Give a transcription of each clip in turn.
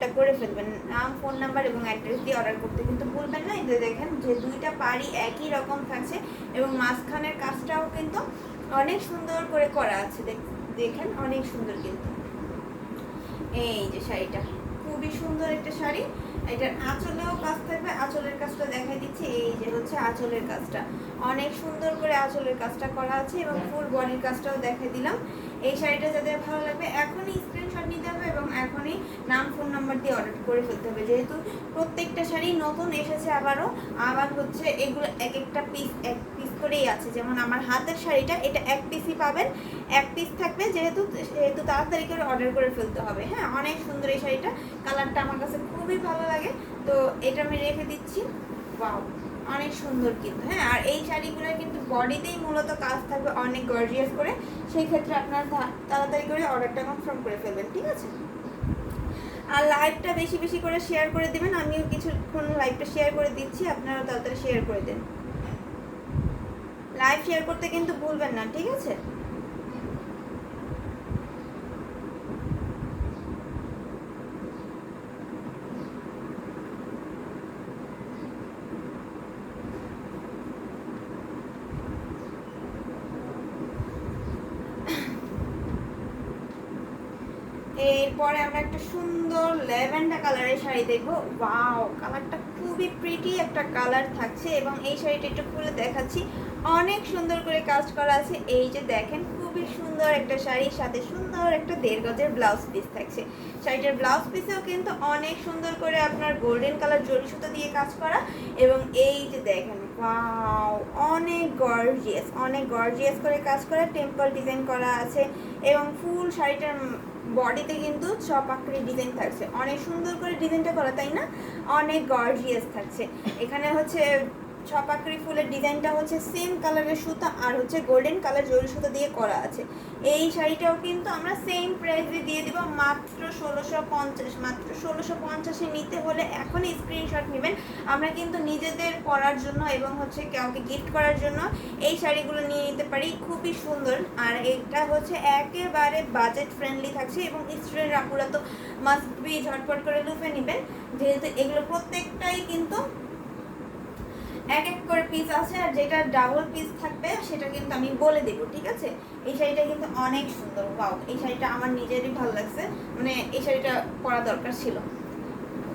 অর্ডারটা করে ফেলবেন। নাম, ফোন নাম্বার এবং অ্যাড্রেস দিয়ে অর্ডার করতে কিন্তু ভুলবেন না। এই দেখেন যে দুইটা পাড়ি একই রকম থাকছে এবং মাঝখানের কাজটাও কিন্তু অনেক সুন্দর করে করা আছে। দেখেন অনেক সুন্দর কিন্তু। এই যে শাড়িটা খুবই সুন্দর একটা শাড়ি। এটার আঁচলেও কাজ থাকবে, আঁচলের কাজটা দেখাই দিচ্ছি। এই যে হচ্ছে আঁচলের কাজটা, অনেক সুন্দর করে আঁচলের কাজটা করা আছে এবং ফুল বডির কাজটাও দেখাই দিলাম। এই শাড়িটা যাদের ভালো লাগবে এখনই স্ক্রিনশট নিতে হবে এবং এখনই নাম, ফোন নাম্বার দিয়ে অর্ডার করে ফেলতে হবে, যেহেতু প্রত্যেকটা শাড়ি নতুন এসেছে। আবার হচ্ছে এগুলো এক একটা পিস এক পিস করেই আছে। যেমন আমার হাতের শাড়িটা, এটা এক পিসই পাবেন, এক পিস থাকবে, যেহেতু তাড়াতাড়ি করে অর্ডার করে ফেলতে হবে। হ্যাঁ, অনেক সুন্দর এই শাড়িটা, কালারটা আমার কাছে খুবই ভালো লাগে, তো এটা আমি রেখে দিচ্ছি। ওয়াও, অনেক সুন্দর কিন্তু। হ্যাঁ, আর এই শাড়িগুলোর কিন্তু বডিতেই মূলত কাজ থাকবে অনেক গর্জিয়াস করে, সেই ক্ষেত্রে আপনারা তাড়াতাড়ি করে অর্ডারটা কনফার্ম করে ফেলবেন, ঠিক আছে? আর লাইভটা বেশি বেশি করে শেয়ার করে দেবেন, আমিও কিছুক্ষণ লাইভটা শেয়ার করে দিচ্ছি, আপনারাও তাড়াতাড়ি শেয়ার করে দেন। লাইভ শেয়ার করতে কিন্তু ভুলবেন না, ঠিক আছে? এরপরে আমরা একটা সুন্দর ল্যাভেন্ডার কালারের শাড়ি দেখবো। ওয়াও, কালারটা খুবই প্রিটি একটা কালার থাকছে এবং এই শাড়িটা একটু খুলে দেখাচ্ছি। অনেক সুন্দর করে কাজ করা আছে। এই যে দেখেন, খুবই সুন্দর একটা শাড়ির সাথে সুন্দর একটা 1.5 গজের ব্লাউজ পিস থাকছে। শাড়িটার ব্লাউজ পিসেও কিন্তু অনেক সুন্দর করে আপনার গোল্ডেন কালার জরি সুতো দিয়ে কাজ করা এবং এই যে দেখেন, ওয়াও, অনেক গর্জিয়াস করে কাজ করা, টেম্পল ডিজাইন করা আছে এবং ফুল শাড়িটার বডিতে কিন্তু চপাকড়ি ডিজাইন থাকছে। অনেক সুন্দর করে ডিজাইনটা করা, তাই না? অনেক গর্জিয়াস থাকছে। এখানে হচ্ছে ছপাকড়ি ফুলের ডিজাইনটা হচ্ছে সেম কালারের সুতা আর হচ্ছে গোল্ডেন কালার জরি সুতা দিয়ে করা আছে। এই শাড়িটাও কিন্তু আমরা সেম প্রাইসে দিয়ে দিব মাত্র 1650। মাত্র 1650-এ নিতে হলে এখনই স্ক্রিনশট নেবেন। আমরা কিন্তু নিজেদের পরার জন্য এবং হচ্ছে কাউকে গিফট করার জন্য এই শাড়িগুলো নিয়ে নিতে পারি, খুবই সুন্দর। আর এটা হচ্ছে একেবারে বাজেট ফ্রেন্ডলি থাকছে এবং স্টুডেন্ট আপুরা তো মাস্ট বি ঝটপট করে লুফে নেবেন, যেহেতু এগুলো প্রত্যেকটাই কিন্তু এক এক করে পিস আছে, আর যেটা ডাবল পিস থাকবে সেটা কিন্তু আমি বলে দেবো, ঠিক আছে? এই শাড়িটা কিন্তু অনেক সুন্দর। ওয়াও, এই শাড়িটা আমার নিজেরই ভালো লাগছে, মানে এই শাড়িটা পরা দরকার ছিল।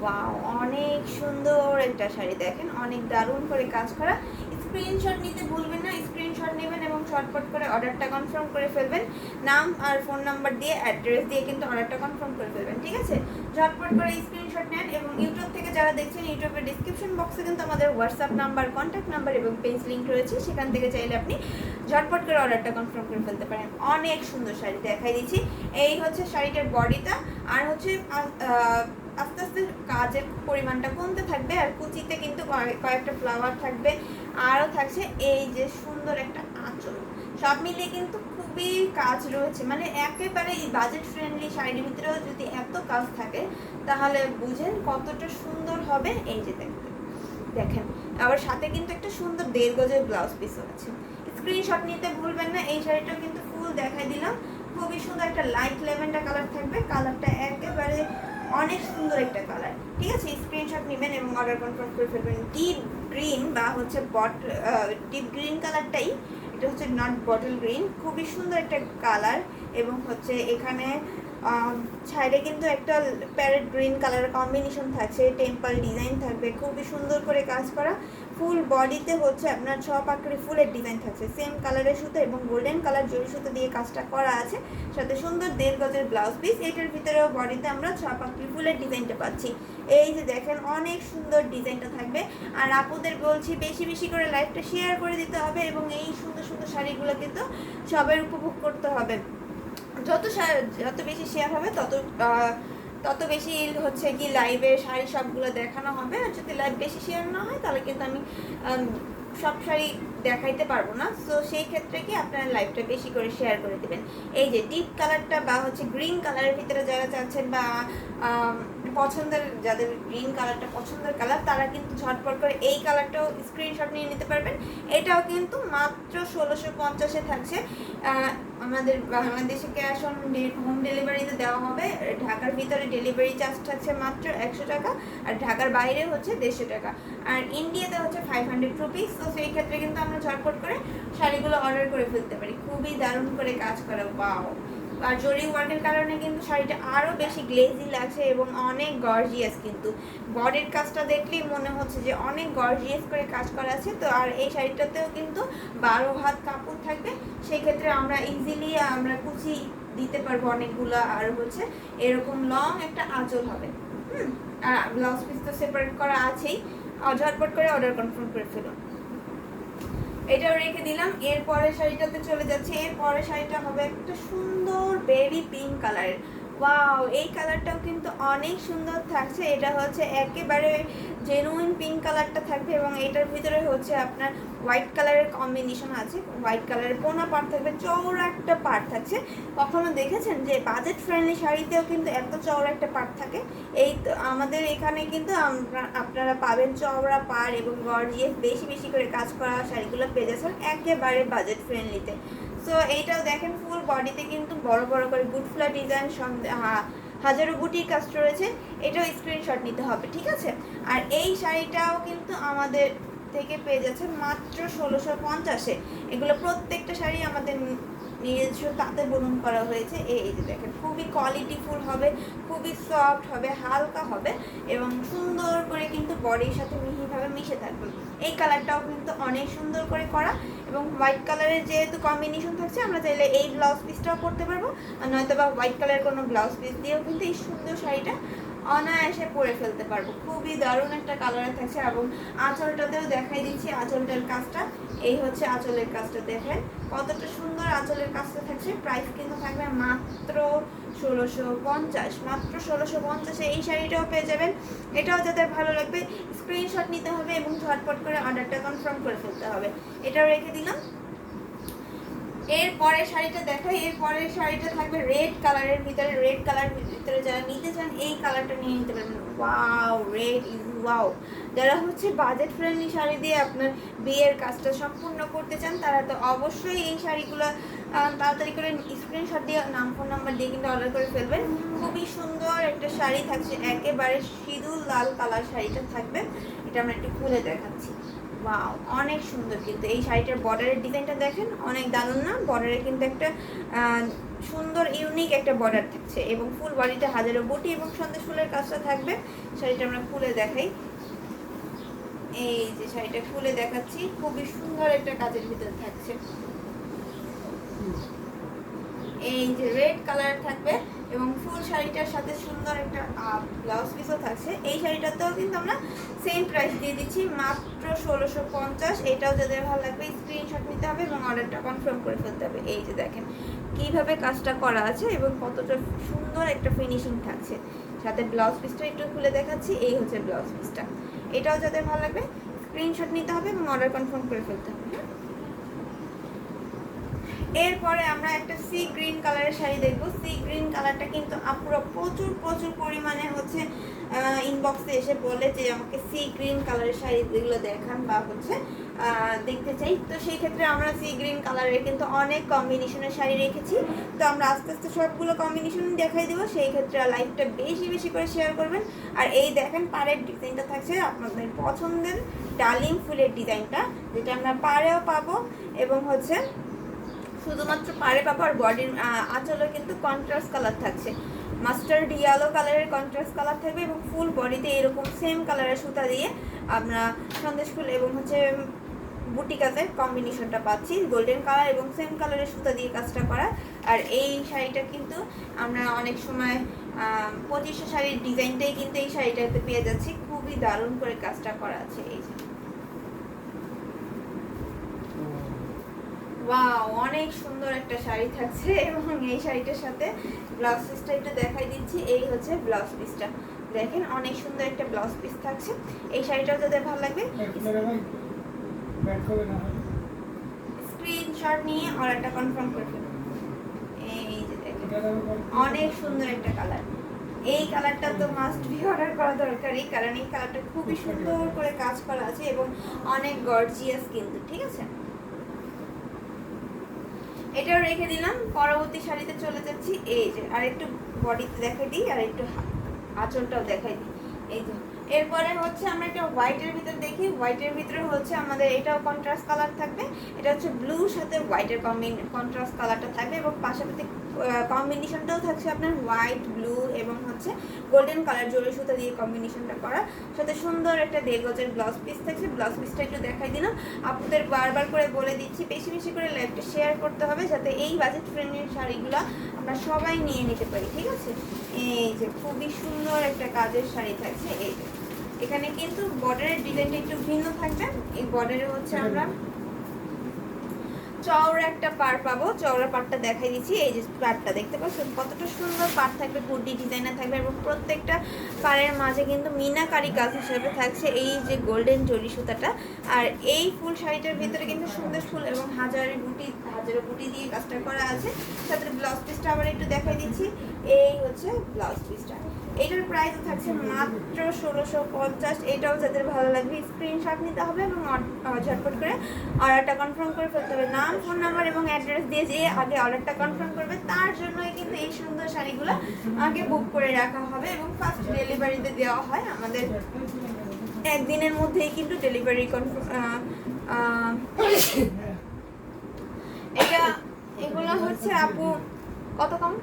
ওয়াও, অনেক সুন্দর একটা শাড়ি, দেখেন অনেক দারুণ করে কাজ করা। স্ক্রিনশট নিতে ভুলবেন না, স্ক্রিনশট নেবেন এবং শর্টপট করে অর্ডারটা কনফার্ম করে ফেলবেন। নাম আর ফোন নাম্বার দিয়ে, অ্যাড্রেস দিয়ে কিন্তু অর্ডারটা কনফার্ম করে ফেলবেন, ঠিক আছে? ঝটপট করে স্ক্রিনশট নেন এবং ইউটিউব থেকে যারা দেখছেন, ইউটিউবের ডিসক্রিপশন বক্সে কিন্তু আমাদের হোয়াটসঅ্যাপ নাম্বার, কন্ট্যাক্ট নাম্বার এবং পেজ লিঙ্ক রয়েছে, সেখান থেকে চাইলে আপনি ঝটপট করে অর্ডারটা কনফার্ম করে ফেলতে পারেন। অনেক সুন্দর শাড়ি দেখাই দিচ্ছি। এই হচ্ছে শাড়িটার বডিটা, আর হচ্ছে আস্তে আস্তে কাজের পরিমাণটা কমতে থাকবে আর কুচিতে কিন্তু কয়েকটা ফ্লাওয়ার থাকবে, আরও থাকছে এই যে সুন্দর একটা আঁচল। সব মিলিয়ে কিন্তু খুবই কাজ রয়েছে, মানে একেবারে এই বাজেট ফ্রেন্ডলি শাড়ির ভিতরেও যদি এত কাজ থাকে তাহলে বুঝেন কতটা সুন্দর হবে। এই যে দেখেন, আবার সাথে কিন্তু একটা সুন্দর 1.5 গজের ব্লাউজ পিসও আছে। স্ক্রিনশট নিতে ভুলবেন না। এই শাড়িটা কিন্তু ফুল দেখাই দিলাম, খুবই সুন্দর একটা লাইট ল্যাভেন্ডার কালার থাকবে। কালারটা একেবারে অনেক সুন্দর একটা কালার, ঠিক আছে? স্ক্রিনশট নেবেন এবং অর্ডার কনফার্ম করে ফেলবেন। ডিপ গ্রিন বা হচ্ছে ডিপ গ্রিন কালারটাই, এটা হচ্ছে নট বটল গ্রিন, খুবই সুন্দর একটা কালার এবং হচ্ছে এখানে সাইডে কিন্তু একটা প্যারেট গ্রিন কালারের কম্বিনেশন থাকছে, টেম্পল ডিজাইন থাকবে, খুবই সুন্দর করে কাজ করা। ফুল বডিতে হচ্ছে আপনার ছপাকড়ি ফুলের ডিজাইন থাকছে, সেম কালারের সুতো এবং গোল্ডেন কালার জরি সুতো দিয়ে কাজটা করা আছে, সাথে সুন্দর 1.5 গজের ব্লাউজ পিস। এটার ভিতরেও বডিতে আমরা ছপাকড়ি ফুলের ডিজাইনটা পাচ্ছি। এই যে দেখেন, অনেক সুন্দর ডিজাইনটা থাকবে। আর আপুদের বলছি বেশি বেশি করে লাইভটা শেয়ার করে দিতে হবে এবং এই সুন্দর সুন্দর শাড়িগুলো কিন্তু সবাই উপভোগ করতে হবে। যত বেশি শেয়ার হবে তত বেশি হচ্ছে কি লাইভে শাড়ি সবগুলো দেখানো হবে। আর যদি লাইভ বেশি শেয়ার না হয় তাহলে কিন্তু আমি সব শাড়ি দেখাইতে পারবো না। সো সেই ক্ষেত্রে কি আপনারা লাইভটা বেশি করে শেয়ার করে দেবেন। এই যে ডিপ কালারটা বা হচ্ছে গ্রিন কালারের ভিতরে যারা চাচ্ছেন বা পছন্দের, যাদের গ্রিন কালারটা পছন্দের কালার, তারা কিন্তু ঝটপট করে এই কালারটাও স্ক্রিনশট নিয়ে নিতে পারবেন। এটাও কিন্তু মাত্র 1650-এ থাকছে। আমাদের বাংলাদেশে ক্যাশ অন হোম ডেলিভারিতে দেওয়া হবে। ঢাকার ভিতরে ডেলিভারি চার্জ থাকছে মাত্র 100 টাকা, আর ঢাকার বাইরে হচ্ছে 150 টাকা, আর ইন্ডিয়াতে হচ্ছে 500 রুপিস। তো সেই ক্ষেত্রে কিন্তু আমরা ঝটপট করে শাড়িগুলো অর্ডার করে ফেলতে পারি। খুবই দারুণ করে কাজ করা, ওয়াও। আর জরি ওয়ার্কের কারণে কিন্তু শাড়িটা আরও বেশি গ্লেজি লাগছে এবং অনেক গর্জিয়াস। কিন্তু বডির কাজটা দেখলেই মনে হচ্ছে যে অনেক গর্জিয়াস করে কাজ করা আছে। তো আর এই শাড়িটাতেও কিন্তু 12 হাত কাপড় থাকবে, সেই ক্ষেত্রে আমরা ইজিলি আমরা কুচি দিতে পারবো অনেকগুলো। আর হচ্ছে এরকম লং একটা আঁচল হবে। আর ব্লাউজ পিস তো সেপারেট করা আছেই। ঝটপট করে অর্ডার কনফার্ম করে ফেলুন। এটাও রেখে দিলাম। এরপরের শাড়িটাতে চলে যাচ্ছে। এরপরের শাড়িটা হবে একটা সুন্দর বেবি পিঙ্ক কালারের। ওয়াও, এই কালারটাও কিন্তু অনেক সুন্দর থাকছে। এটা হচ্ছে একেবারে জেনুইন পিঙ্ক কালারটা থাকবে এবং এটার ভিতরে হচ্ছে আপনার হোয়াইট কালারের কম্বিনেশন আছে। হোয়াইট কালারের কোনা পাড় থাকবে, চওড়া একটা পাড় থাকছে। কখনো দেখেছেন যে বাজেট ফ্রেন্ডলি শাড়িতেও কিন্তু এত চওড়া একটা পাড় থাকে? এই তো আমাদের এখানে কিন্তু আপনারা পাবেন চওড়া পাড় এবং গর্জিয়াস বেশি বেশি করে কাজ করা শাড়িগুলো পেয়ে যাচ্ছেন একেবারে বাজেট ফ্রেন্ডলিতে। সো এইটাও দেখেন ফুল বডিতে কিন্তু বড় বড় করে বুটফ্লা ডিজাইন, হাজারো বুটির কাজ রয়েছে। এটাও স্ক্রিনশট নিতে হবে, ঠিক আছে? আর এই শাড়িটাও কিন্তু আমাদের থেকে পেয়ে যাচ্ছে মাত্র 1650-এ। এগুলো প্রত্যেকটা শাড়ি আমাদের নিজস্ব তাঁতে বুনন করা হয়েছে। এই যে দেখেন, খুবই কোয়ালিটিফুল হবে, খুবই সফট হবে, হালকা হবে এবং সুন্দর করে কিন্তু বডির সাথে মিহিভাবে মিশে থাকবে। এই কালারটাও কিন্তু অনেক সুন্দর করে করা এবং হোয়াইট কালারের যেহেতু কম্বিনেশন থাকছে, আমরা চাইলে এই ব্লাউজ পিসটাও করতে পারবো, আর নয়তো বা হোয়াইট কালারের কোনো ব্লাউজ পিস দিয়েও কিন্তু এই সুন্দর শাড়িটা অনায়াসে পরে ফেলতে পারবো। খুবই দারুণ একটা কালারে থাকছে। এবং আঁচলটাতেও দেখাই দিচ্ছি আঁচলটার কাজটা। এই হচ্ছে আঁচলের কাজটা, দেখেন কতটা সুন্দর আঁচলের কাজটা থাকছে। প্রাইস কিন্তু থাকবে মাত্র 1650, মাত্র 1650-এ এই শাড়িটাও পেয়ে যাবেন। এটাও যাদের ভালো লাগবে স্ক্রিনশট নিতে হবে এবং ঝটপট করে অর্ডারটা কনফার্ম করে ফেলতে হবে। এটাও রেখে দিলাম। এরপরের শাড়িটা দেখাই। এরপরের শাড়িটা থাকবে রেড কালারের ভিতরে। রেড কালারের ভিতরে যারা নিতে চান এই কালারটা নিয়ে নিতে পারবেন। Wow, red is wow. যারা হচ্ছে বাজেট ফ্রেন্ডলি শাড়ি দিয়ে আপনার বিয়ের কাজটা সম্পূর্ণ করতে চান, তারা তো অবশ্যই এই শাড়িগুলো তাড়াতাড়ি করে স্ক্রিনশট দিয়ে নাম ফোন নাম্বার দিয়ে কিন্তু অর্ডার করে ফেলবেন। খুবই সুন্দর একটা শাড়ি থাকছে, একেবারে সিঁদুর লাল কালার শাড়িটা থাকবে। এটা আমরা একটু খুলে দেখাচ্ছি। ওয়াও, অনেক সুন্দর। কিন্তু এই শাড়িটার বর্ডারের ডিজাইনটা দেখেন, অনেক দারুণ না? বর্ডারে কিন্তু একটা সুন্দর ইউনিক একটা বর্ডার থাকছে এবং ফুল বডিতে হাজারো বুটি এবং সন্দেশ ফুলের কাজটা থাকবে। শাড়িটা আমরা খুলে দেখাই। এই যে শাড়িটা খুলে দেখাচ্ছি, খুবই সুন্দর একটা কাজের ভিতরে থাকছে। এই যে রেড কালার থাকবে এবং ফুল শাড়িটার সাথে সুন্দর একটা ব্লাউজ পিসও থাকছে। এই শাড়িটাতেও কিন্তু আমরা সেম প্রাইস দিয়ে দিচ্ছি, মাত্র 1650। এটাও যাদের ভালো লাগবে স্ক্রিনশট নিতে হবে এবং অর্ডারটা কনফার্ম করে ফেলতে হবে। এই যে দেখেন কিভাবে কাজটা করা আছে এবং কতটা সুন্দর একটা ফিনিশিং থাকছে। সাথে ব্লাউজ পিসটা একটু খুলে দেখাচ্ছি। এই হচ্ছে ব্লাউজ পিসটা। এটাও যাদের ভালো লাগবে স্ক্রিনশট নিতে হবে এবং অর্ডার কনফার্ম করে ফেলতে হবে। এরপরে আমরা একটা সি গ্রিন কালারের শাড়ি দেখবো। সি গ্রিন কালারটা কিন্তু আপুরা প্রচুর প্রচুর পরিমাণে হচ্ছে ইনবক্সে এসে বলে যে আমাকে সি গ্রিন কালারের শাড়িগুলো দেখান বা হচ্ছে দেখতে চাই। তো সেই ক্ষেত্রে আমরা সি গ্রিন কালারের কিন্তু অনেক কম্বিনেশনের শাড়ি রেখেছি। তো আমরা আস্তে আস্তে সবগুলো কম্বিনেশন দেখাই দেবো। সেই ক্ষেত্রে লাইভটা বেশি বেশি করে শেয়ার করবেন। আর এই দেখেন পাড়ের ডিজাইনটা থাকছে আপনাদের পছন্দের ডালিম ফুলের ডিজাইনটা, যেটা আমরা পাড়েও পাবো এবং হচ্ছে শুধুমাত্র পাড়ে পাবো। আর বডির আঁচলে কিন্তু কন্ট্রাস্ট কালার থাকছে, মাস্টার্ড ইয়েলো কালারের কন্ট্রাস্ট কালার থাকবে এবং ফুল বডিতে এরকম সেম কালারের সুতা দিয়ে আমরা সন্দেশ ফুল এবং হচ্ছে বুটি কাজের কম্বিনেশনটা পাচ্ছি। গোল্ডেন কালার এবং সেম কালারের সুতা দিয়ে কাজটা করা। আর এই শাড়িটা কিন্তু আমরা অনেক সময় 2500 শাড়ির ডিজাইনটাই কিন্তু এই শাড়িটাতে পেয়ে যাচ্ছি। খুবই দারুণ করে কাজটা করা আছে। এই যে ওয়াও, অনেক সুন্দর একটা শাড়ি থাকছে এবং এই শাড়িটার সাথে ব্লাউজ পিসটা একটু দেখাই দিচ্ছি। এই হচ্ছে ব্লাউজ পিসটা, দেখেন অনেক সুন্দর একটা ব্লাউজ পিস থাকছে। এই শাড়িটাও যাদের ভালো লাগবে স্ক্রিনশট নিয়ে অর্ডারটা কনফার্ম করে ফেলুন। এই যে দেখেন অনেক সুন্দর একটা কালার। এই কালারটা তো মাস্ট বি অর্ডার করা দরকারই, কারণ এই কালারটা খুবই সুন্দর করে কাজ করা আছে এবং অনেক গর্জিয়াস কিন্তু, ঠিক আছে? এটাও রেখে দিলাম। পরবর্তী শাড়িতে চলে যাচ্ছি। এই যে আর একটু বডিতে দেখাই দিই, আর একটু আঁচলটাও দেখাই দিই। এই যে এরপরে হচ্ছে আমরা একটা হোয়াইটের ভিতর দেখি। হোয়াইটের ভিতরে হচ্ছে আমাদের এটাও কন্ট্রাস্ট কালার থাকবে। এটা হচ্ছে ব্লুর সাথে হোয়াইটের কন্ট্রাস্ট কালারটা থাকবে, এবং পাশাপাশি কম্বিনেশনটাও থাকছে আপনার হোয়াইট, ব্লু এবং হচ্ছে গোল্ডেন কালার জড়ি সুতা দিয়ে কম্বিনেশনটা করা। সাথে সুন্দর একটা 1.5 গজের ব্লাউজ পিস থাকছে। ব্লাউজ পিসটা একটু দেখাই দিলাম। আপনাদের বারবার করে বলে দিচ্ছি, বেশি বেশি করে লাইভটা শেয়ার করতে হবে, যাতে এই বাজেট ফ্রেন্ডলি শাড়িগুলো আমরা সবাই নিয়ে নিতে পারি, ঠিক আছে? এই যে খুবই সুন্দর একটা কাজের শাড়ি থাকছে। এই যে এখানে কিন্তু বর্ডারের ডিজাইনটা একটু ভিন্ন থাকবে। এই বর্ডারে হচ্ছে আমরা চওড়া একটা পাড় পাবো। চওড়া পাড়টা দেখাই দিচ্ছি। এই যে পাড়টা দেখতে পাচ্ছেন কতটা সুন্দর পাড় থাকবে, গুড্ডি ডিজাইনার থাকবে, এবং প্রত্যেকটা পাড়ের মাঝে কিন্তু মিনাকারি কাজ হিসেবে থাকছে এই যে গোল্ডেন জরি সুতাটা। আর এই ফুল শাড়িটার ভিতরে কিন্তু সুন্দর ফুল এবং হাজারো বুটি দিয়ে কাজটা করা আছে। সাথে ব্লাউজ পিসটা আবার একটু দেখাই দিচ্ছি। এই হচ্ছে ব্লাউজ পিসটা। এটার প্রাইস থাকছে মাত্র 1650। এটাও যাদের ভালো লাগবে স্ক্রিনশট নিতে হবে এবং ঝটপট করে অর্ডারটা কনফার্ম করে ফেলতে হবে। নাম, ফোন নাম্বার এবং অ্যাড্রেস দিয়ে যে আগে অর্ডারটা কনফার্ম করবে, তার জন্যই কিন্তু এই সুন্দর শাড়িগুলো আগে বুক করে রাখা হবে এবং ফার্স্ট ডেলিভারিতে দেওয়া হয়। আমাদের একদিনের মধ্যেই কিন্তু ডেলিভারি এটা এগুলো হচ্ছে আপু কত কম?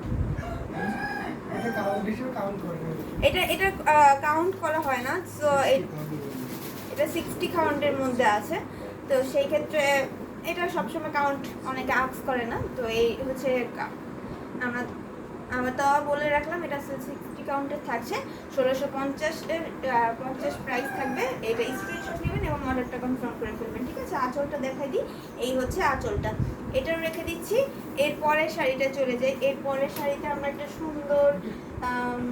এটা কাউন্ট করা হয় না, সো এটা 60 কাউন্টের মধ্যে আছে। তো সেই ক্ষেত্রে এটা সবসময় কাউন্ট অনেকে আক্স করে না। তো এই হচ্ছে আমরা তো বলে রাখলাম, এটা 60 কাউন্টের থাকছে। 1650 প্রাইস থাকবে। এটা স্ক্রিনশট নেবেন এবং অর্ডারটা কনফার্ম করে ফেলবেন, ঠিক আছে? আঁচলটা দেখাই দিই। এই হচ্ছে আঁচলটা, এটাও রেখে দিচ্ছি। এরপরের শাড়িটা চলে যাই। এরপরের শাড়িতে আমরা একটা সুন্দর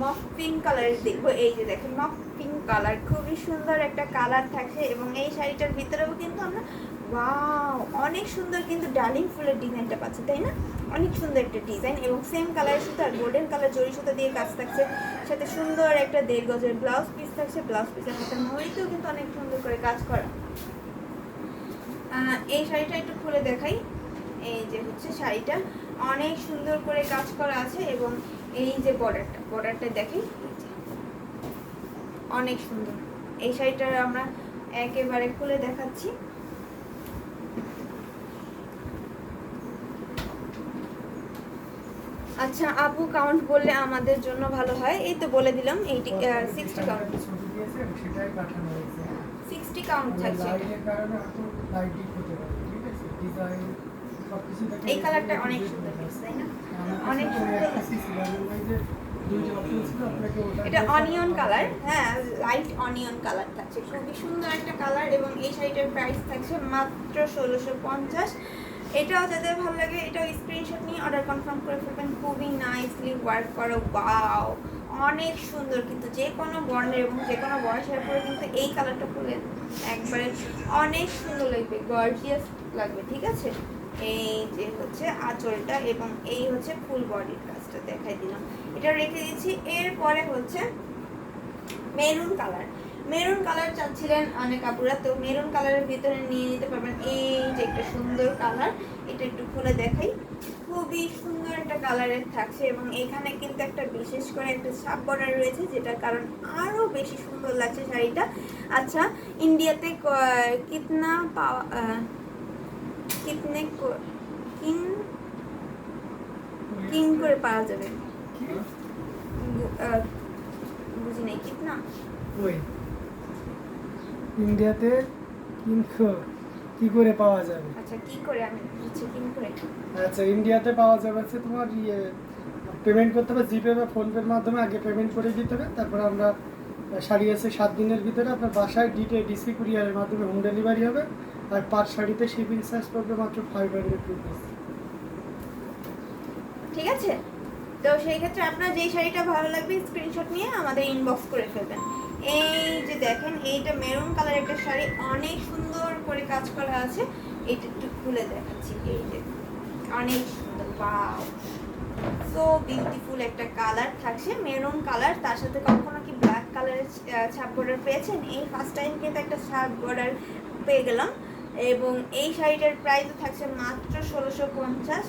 মফ পিঙ্ক কালারের দেখবো। এই যে দেখেন মফ পিঙ্ক কালার, খুবই সুন্দর একটা কালার থাকছে, এবং এই শাড়িটার ভিতরেও কিন্তু আমরা ওয়াও অনেক সুন্দর কিন্তু ডার্লিং ফুলের ডিজাইনটা পাচ্ছি, তাই না? অনেক সুন্দর একটা ডিজাইন, এবং সেম কালারের সুতা গোল্ডেন কালার জরি সুতা দিয়ে কাজ থাকছে। সাথে সুন্দর একটা 1.5 গজের ব্লাউজ পিস থাকছে। ব্লাউজ পিসের হাতের মহরিতেও কিন্তু অনেক সুন্দর করে কাজ করা। এই শাড়িটা একটু খুলে দেখাই। এই যে হচ্ছে শাড়িটা অনেক সুন্দর করে কাজ করা আছে, এবং এই যে বর্ডারটা দেখি অনেক সুন্দর। এই শাড়িটা আমরা একেবারে খুলে দেখাচ্ছি। আচ্ছা আপু, কাউন্ট বললে আমাদের জন্য ভালো হয়। এই তো বলে দিলাম, 60 কাউন্ট, 60 কাউন্ট থাকছে। এই কালারটা অনেক সুন্দর, তাই না? অনেক সুন্দর। এটা অনিয়ন কালার, হ্যাঁ লাইট অনিয়ন কালার থাকছে, খুবই সুন্দর একটা কালার। এবং এই শাড়িটার প্রাইস থাকছে মাত্র 1650। এটাও যাদের ভালো লাগে এটাও স্ক্রিনশট নিয়ে অর্ডার কনফার্ম করে ফেলবেন। খুবই নাইসলি ওয়ার্ক করা, ওয়াও অনেক সুন্দর, কিন্তু যে কোনো বর্ণের এবং যে কোনো বয়সের পরে কিন্তু এই কালারটা পরলে একবারে অনেক সুন্দর লাগবে, গর্জিয়াস লাগবে, ঠিক আছে? এই যে হচ্ছে আঁচলটা, এবং এই হচ্ছে ফুল বডির কাজটা দেখাই দিলাম। এটা রেখে দিচ্ছি। এরপরে হচ্ছে মেরুন কালার। মেরুন কালার চাচ্ছিলেন অনেক আপুরা, তো মেরুন কালারের ভিতরে নিয়ে নিতে পারবেন। এই যে একটা সুন্দর কালার, এটা একটু খুলে দেখাই। খুবই সুন্দর একটা কালারের থাকছে, এবং এখানে কিন্তু একটা বিশেষ করে একটা সাব বর্ডার রয়েছে, যেটার কারণ আরও বেশি সুন্দর লাগছে শাড়িটা। আচ্ছা, ইন্ডিয়াতে কিতনা পাওয়া কিতনে কিন করে পাওয়া যাবে? বুঝি নাই, কিতনা ইন্ডিয়াতে কি করে পাওয়া যাবে? আচ্ছা, কি করে আমি বুঝছি, কিন করে। আচ্ছা, ইন্ডিয়াতে পাওয়া যাবে হচ্ছে তোমার পেমেন্ট করতে হবে জিপে বা ফোনপের মাধ্যমে। আগে পেমেন্ট করে দিতে হবে, তারপর আমরা শাড়ি আছে 7 দিনের ভিতরে আপনার বাসায় ডিসি কুরিয়ারের মাধ্যমে হোম ডেলিভারি হবে। আর পার শাড়িতে শিপিং চার্জ পড়বে মাত্র 500 রুপিস। ঠিক আছে, তো সেই ক্ষেত্রে আপনার যেই শাড়িটা ভালো লাগবে স্ক্রিনশট নিয়ে আমাদের ইনবক্স করে ফেলবেন। এই যে দেখেন, এইটা মেরুন কালার একটা শাড়ি, অনেক সুন্দর করে কাজ করা আছে। এটা একটু খুলে দেখাচ্ছি। এই যে অনেক সুন্দর, ওয়াও সো বিউটিফুল একটা কালার থাকছে, মেরুন কালার। তার সাথে কখনো কি ব্ল্যাক কালারের ছাপ বর্ডার পেয়েছেন? এই ফার্স্ট টাইম কিন্তু একটা ছাপ বর্ডার পেয়ে গেলাম। এবং এই শাড়িটার প্রাইস থাকছে মাত্র 1650।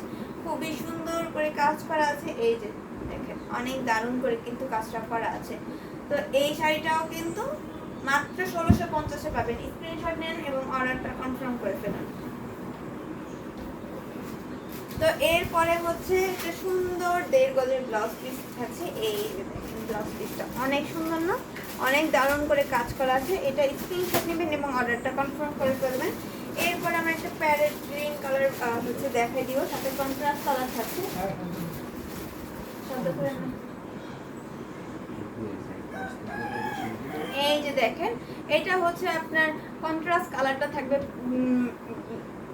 খুবই সুন্দর করে কাজ করা আছে। এই যে দেখেন অনেক দারুণ করে কিন্তু কাজটা করা আছে। তো এই শাড়িটাও কিন্তু মাত্র 1650-এ পাবেন। স্ক্রিনশট নেন এবং অর্ডারটা কনফার্ম করে ফেলুন। তো এরপরে হচ্ছে একটা সুন্দর 1.5 গজের ব্লাউজ পিস থাকছে। এই যে দেখেন ব্লাউজ পিসটা অনেক সুন্দর না, অনেক দারুণ করে কাজ করা আছে। এটা স্ক্রিনশট নেবেন এবং অর্ডারটা কনফার্ম করে ফেলবেন। এরপরে আমরা একটা প্যারেট গ্রিন কালার হচ্ছে দেখাই দিব, সাথে কন্ট্রাস্ট কালার থাকছে। সুন্দর করে এই যে দেখেন এটা হচ্ছে আপনার কন্ট্রাস্ট কালারটা থাকবে,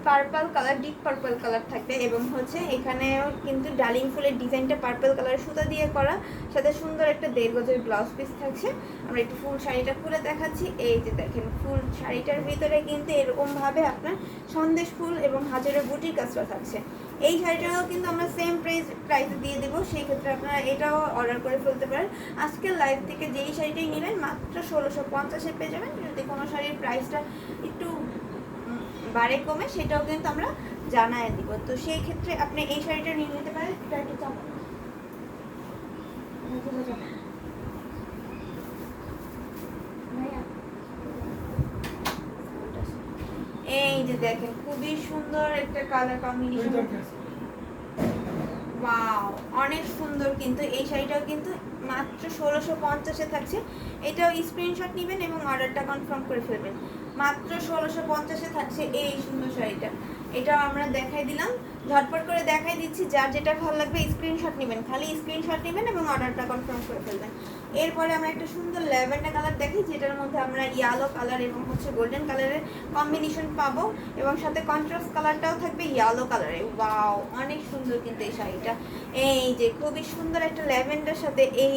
purple colour, deep purple colour থাকবে এবং হচ্ছে এখানেও কিন্তু ডালিং ফুলের ডিজাইনটা পার্পল কালার সুতা দিয়ে করা, সাথে সুন্দর একটা 1.5 গজের ব্লাউজ পিস থাকছে। আমরা একটু ফুল শাড়িটা খুলে দেখাচ্ছি। এই যে দেখেন ফুল শাড়িটার ভিতরে কিন্তু এরকমভাবে আপনার সন্দেশ ফুল এবং হাজারো বুটির কাজটা থাকছে। এই শাড়িটাও কিন্তু আমরা সেম প্রাইসে দিয়ে দেবো, সেই ক্ষেত্রে আপনারা এটাও অর্ডার করে ফেলতে পারেন। আজকের লাইভ থেকে যেই শাড়িটাই নেবেন মাত্র 1650-এ পেয়ে যাবেন। যদি কোনো শাড়ির প্রাইসটা একটু বাড়ে কমে সেটাও কিন্তু আমরা জানায় দিব। তো সেই ক্ষেত্রে আপনি এই শাড়িটা নিয়ে নিতে পারেন। এটা একটু চাপ এই যে দেখেন খুবই সুন্দর একটা কালার কম্বিনেশন। ওয়াও অনেক সুন্দর কিন্তু এই শাড়িটাও কিন্তু মাত্র 1650-এ থাকছে। এটাও স্ক্রিনশট নেবেন এবং অর্ডারটা কনফার্ম করে ফেলবেন। মাত্র 1650-এ থাকছে এই সুন্দর শাড়িটা। এটাও আমরা দেখাই দিলাম, ঝটপট করে দেখাই দিচ্ছি। যার যেটা ভালো লাগবে স্ক্রিনশট নেবেন, খালি স্ক্রিনশট নেবেন এবং অর্ডারটা কনফার্ম করে ফেলবেন। এরপরে আমরা একটা সুন্দর ল্যাভেন্ডার কালার দেখি, যেটার মধ্যে আমরা ইয়েলো কালার এবং হচ্ছে গোল্ডেন কালারের কম্বিনেশন পাবো এবং সাথে কন্ট্রাস্ট কালারটাও থাকবে ইয়েলো কালারে। ওয়াও অনেক সুন্দর কিন্তু এই শাড়িটা। এই যে খুবই সুন্দর একটা ল্যাভেন্ডার সাথে এই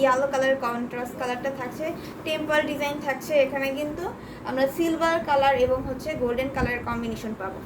ইয়েলো কালারের কন্ট্রাস্ট কালারটা থাকছে, টেম্পল ডিজাইন থাকছে। এখানে কিন্তু আমরা সিলভার কালার এবং হচ্ছে গোল্ডেন কালারের কম্বিনেশন পাবো।